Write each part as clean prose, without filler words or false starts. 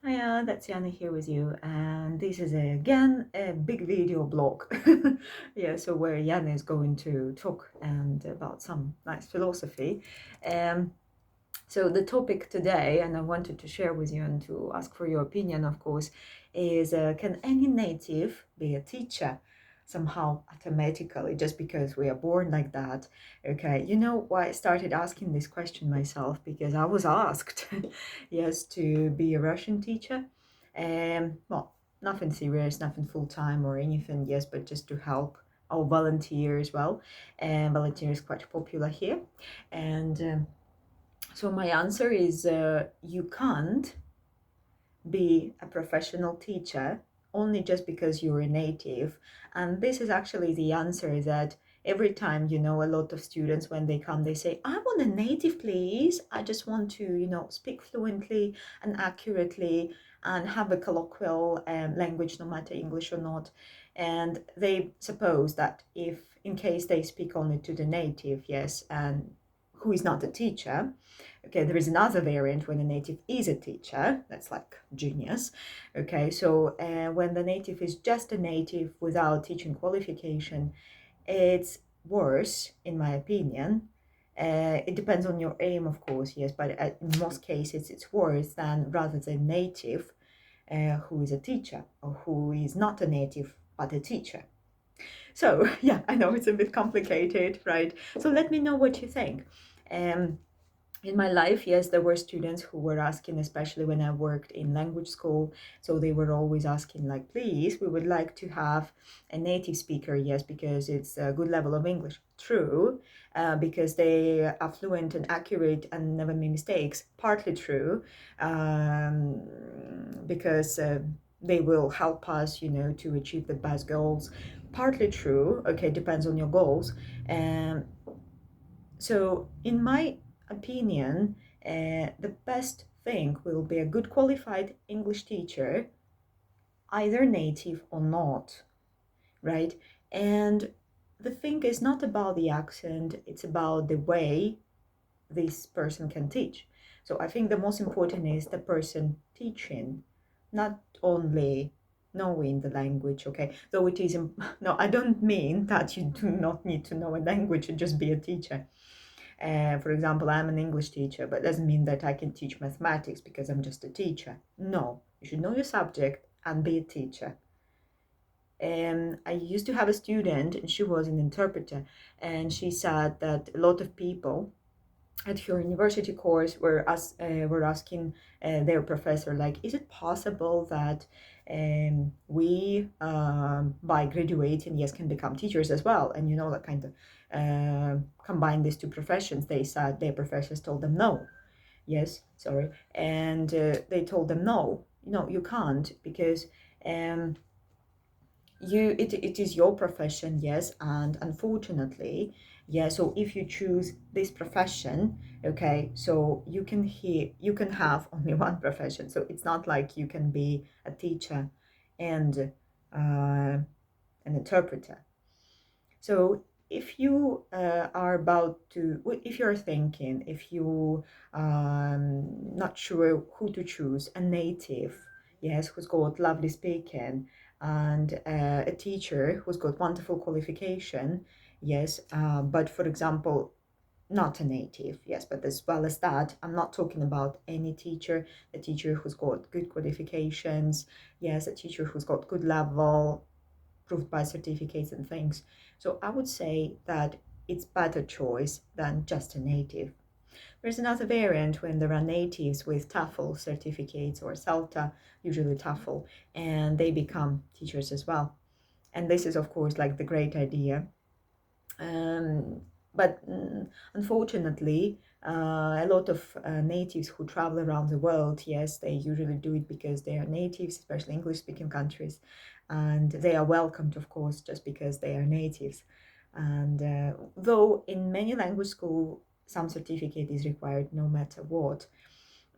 Hiya, that's Yana here with you, and this is again a big video blog. Yeah, so where Yana is going to talk and about some nice philosophy. Um, so the topic today, and I wanted to share with you and to ask for your opinion, of course, is can any native be a teacher somehow automatically just because we are born like that? Okay, you know why I started asking this question myself? Because I was asked, yes, to be a Russian teacher. Well, nothing serious, nothing full time or anything, yes, but just to help. I'll volunteer as well, and volunteer is quite popular here, and. So my answer is you can't be a professional teacher only just because you're a native. And this is actually the answer that every time, a lot of students, when they come, they say, I want a native, please. I just want to, speak fluently and accurately and have a colloquial language, no matter English or not. And they suppose that if, in case they speak only to the native, yes, and who is not a teacher, okay, there is another variant when a native is a teacher, that's like genius. Okay, so when the native is just a native without teaching qualification, it's worse, in my opinion. It depends on your aim, of course, yes, but in most cases it's worse than rather than native who is a teacher or who is not a native but a teacher. So, yeah, I know it's a bit complicated, right? So let me know what you think. Um, in my life, yes, there were students who were asking, especially when I worked in language school. So they were always asking, like, please, we would like to have a native speaker, yes, because it's a good level of English. True, because they are fluent and accurate and never make mistakes. Partly true, because they will help us, to achieve the best goals. Partly true, okay, depends on your goals. Um, so, in my opinion, the best thing will be a good qualified English teacher, either native or not, right? And the thing is not about the accent, it's about the way this person can teach. So, I think the most important is the person teaching, not only knowing the language, okay? Though it is, no, I don't mean that you do not need to know a language and just be a teacher. For example, I'm an English teacher, but doesn't mean that I can teach mathematics because I'm just a teacher. No, you should know your subject and be a teacher. I used to have a student, and she was an interpreter, and she said that a lot of people at her university course were asking their professor, like, is it possible that we by graduating, yes, can become teachers as well, and that kind of combine these two professions. They said their professors told them no, yes, sorry, and they told them no, you can't, because um, it is your profession, yes, and unfortunately, yeah, so if you choose this profession, okay, so you can have only one profession. So it's not like you can be a teacher and an interpreter. So if you if you're thinking, if you not sure who to choose, a native, yes, who's got lovely speaking, and a teacher who's got wonderful qualification, yes, but for example, not a native, yes, but as well as that, I'm not talking about any teacher, a teacher who's got good qualifications, yes, a teacher who's got good level, proved by certificates and things. So I would say that it's better choice than just a native. There's another variant when there are natives with TOEFL certificates or CELTA, usually TOEFL, and they become teachers as well. And this is, of course, like the great idea. Um, but unfortunately, a lot of natives who travel around the world, yes, they usually do it because they are natives, especially English speaking countries, and they are welcomed, of course, just because they are natives. And though in many language school, some certificate is required no matter what.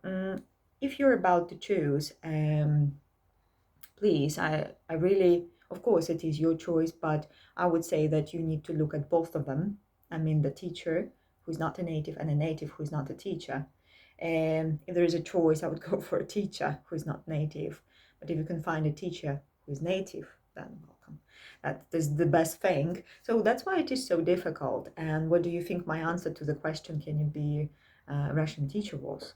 Um, if you're about to choose, please, I really, of course, it is your choice, but I would say that you need to look at both of them. I mean, the teacher who's not a native and a native who's not a teacher. If there is a choice, I would go for a teacher who is not native. But if you can find a teacher who is native, then welcome. That is the best thing. So that's why it is so difficult. And what do you think my answer to the question, can you be a Russian teacher, was?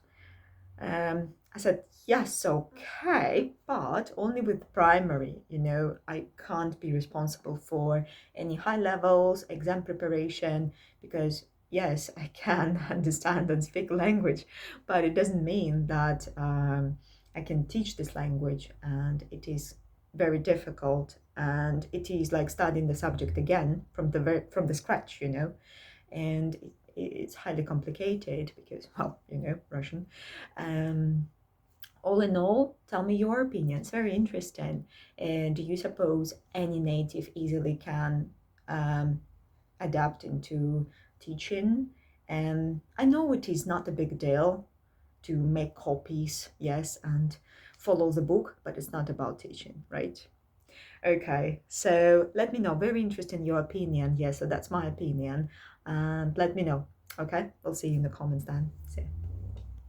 I said, yes, okay, but only with primary. I can't be responsible for any high levels, exam preparation, because yes, I can understand and speak language, but it doesn't mean that I can teach this language, and it is very difficult, and it is like studying the subject again from the scratch. And it's highly complicated because, well, Russian. Um, all in all, tell me your opinion. It's very interesting. And do you suppose any native easily can um, adapt into teaching? And I know it is not a big deal to make copies, yes, and follow the book, but it's not about teaching, right? Okay, so let me know. Very interested in your opinion. Yes, so that's my opinion. And let me know. Okay, we'll see you in the comments then. See ya.